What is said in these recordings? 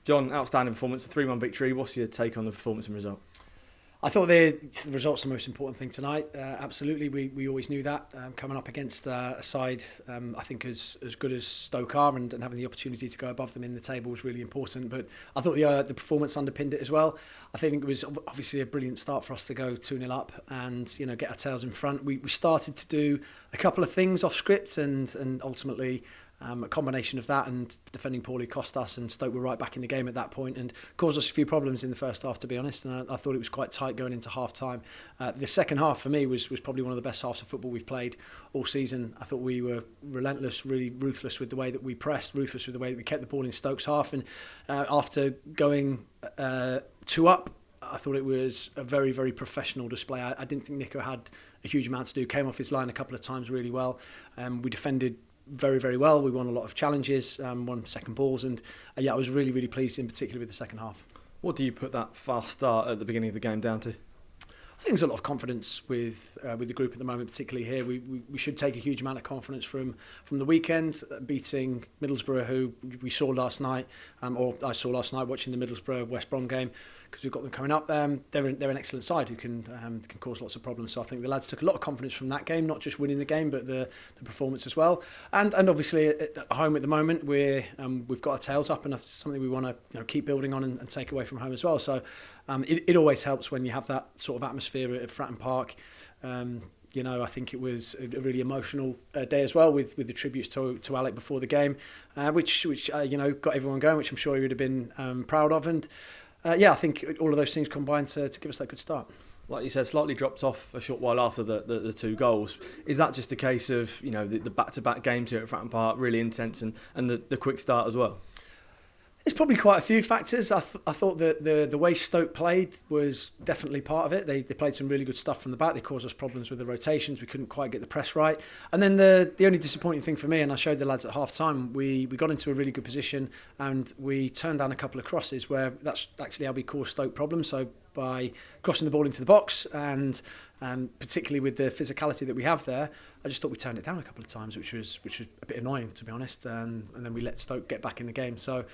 John, outstanding performance, a 3-1 victory. What's your take on the performance and result? I thought the result's the most important thing tonight. Absolutely, we always knew that. Coming up against a side, I think as good as Stoke are, and having the opportunity to go above them in the table was really important. But I thought the performance underpinned it as well. I think it was obviously a brilliant start for us to go 2-0 up and get our tails in front. We started to do a couple of things off script, and ultimately. A combination of that and defending poorly cost us, and Stoke were right back in the game at that point and caused us a few problems in the first half, to be honest, and I thought it was quite tight going into half time. The second half for me was probably one of the best halves of football we've played all season. I thought we were relentless, really ruthless with the way that we pressed, ruthless with the way that we kept the ball in Stoke's half, and after going 2 up, I thought it was a very, very professional display. I didn't think Nico had a huge amount to do, came off his line a couple of times really well. We defended very, very well. We won a lot of challenges, won second balls, and I was really, really pleased in particular with the second half. What do you put that fast start at the beginning of the game down to? I think there's a lot of confidence with the group at the moment, particularly here. We should take a huge amount of confidence from the weekend, beating Middlesbrough, who we saw last night, or I saw last night watching the Middlesbrough-West Brom game, because we've got them coming up. They're an excellent side who can cause lots of problems. So I think the lads took a lot of confidence from that game, not just winning the game, but the performance as well. And obviously at home at the moment, we've got our tails up, and that's something we want to keep building on and take away from home as well. So it always helps when you have that sort of atmosphere at Fratton Park. I think it was a really emotional day as well with the tributes to Alec before the game, which got everyone going, which I'm sure he would have been proud of. And I think all of those things combined to give us that good start. Like you said, slightly dropped off a short while after the 2 goals. Is that just a case of the back-to-back games here at Fratton Park, really intense, and the quick start as well? There's probably quite a few factors. I thought that the way Stoke played was definitely part of it. They played some really good stuff from the back. They caused us problems with the rotations. We couldn't quite get the press right. And then the only disappointing thing for me, and I showed the lads at half time, we got into a really good position and we turned down a couple of crosses where that's actually how we caused Stoke problems. So by crossing the ball into the box and particularly with the physicality that we have there, I just thought we turned it down a couple of times, which was a bit annoying, to be honest. And then we let Stoke get back in the game. So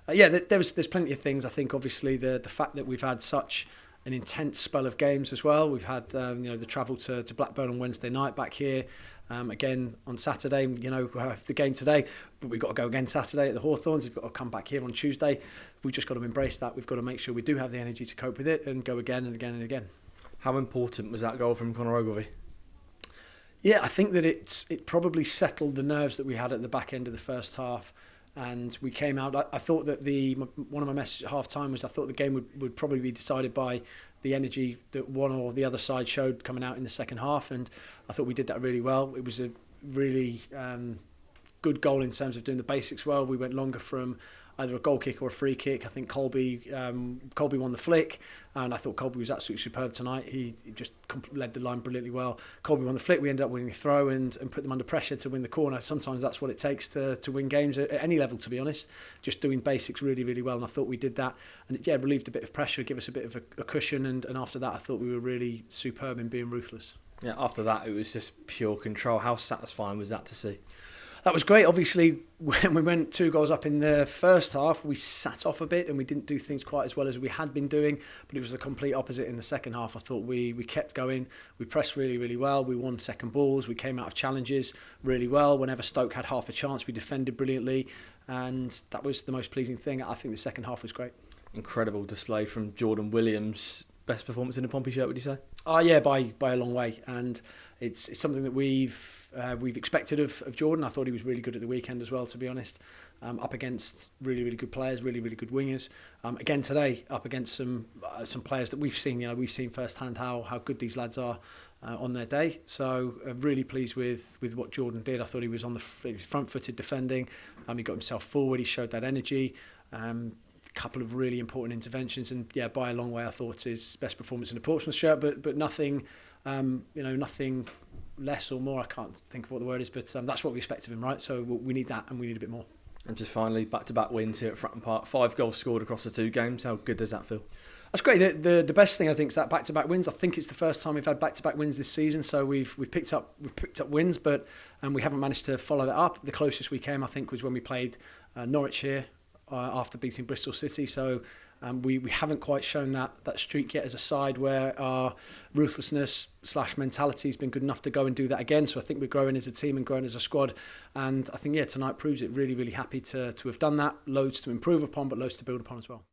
there's plenty of things. I think obviously the fact that we've had such an intense spell of games as well. We've had the travel to Blackburn on Wednesday night, back here again on Saturday. We have the game today, but we've got to go again Saturday at the Hawthorns. We've got to come back here on Tuesday. We've just got to embrace that. We've got to make sure we do have the energy to cope with it and go again and again and again. How important was that goal from Conor Ogilvie? Yeah, I think that it probably settled the nerves that we had at the back end of the first half, and we came out. I thought that one of my messages at half time was I thought the game would probably be decided by the energy that one or the other side showed coming out in the second half, and I thought we did that really well. It was a really good goal in terms of doing the basics well. We went longer from either a goal kick or a free kick. I think Colby won the flick, and I thought Colby was absolutely superb tonight. He just led the line brilliantly well. Colby won the flick. We ended up winning the throw and put them under pressure to win the corner. Sometimes that's what it takes to win games at any level, to be honest. Just doing basics really, really well, and I thought we did that. And it relieved a bit of pressure, give us a bit of a cushion, and after that I thought we were really superb in being ruthless. Yeah, after that it was just pure control. How satisfying was that to see? That was great. Obviously, when we went 2 goals up in the first half, we sat off a bit and we didn't do things quite as well as we had been doing, but it was the complete opposite in the second half. I thought we kept going, we pressed really, really well, we won second balls, we came out of challenges really well. Whenever Stoke had half a chance, we defended brilliantly, and that was the most pleasing thing. I think the second half was great. Incredible display from Jordan Williams. Best performance in the Pompey shirt, would you say? Oh yeah, by a long way, and it's something that we've expected of Jordan. I thought he was really good at the weekend as well, to be honest. Up against really, really good players, really, really good wingers. Again today, up against some players that we've seen firsthand how good these lads are on their day. So really pleased with what Jordan did. I thought he was on the front-footed defending. He got himself forward. He showed that energy. Couple of really important interventions, and by a long way I thought his best performance in the Portsmouth shirt, but nothing nothing less or more. I can't think of what the word is, but that's what we expect of him, right? So we need that, and we need a bit more. And just finally, back-to-back wins here at Fratton Park. 5 goals scored across the 2 games. How good does that feel? That's great. The best thing I think is that back-to-back wins. I think it's the first time we've had back-to-back wins this season. So we've picked up wins, but we haven't managed to follow that up. The closest we came, I think, was when we played Norwich here after beating Bristol City. So we haven't quite shown that streak yet as a side where our ruthlessness / mentality has been good enough to go and do that again. So I think we're growing as a team and growing as a squad. And I think, tonight proves it. Really, really happy to have done that. Loads to improve upon, but loads to build upon as well.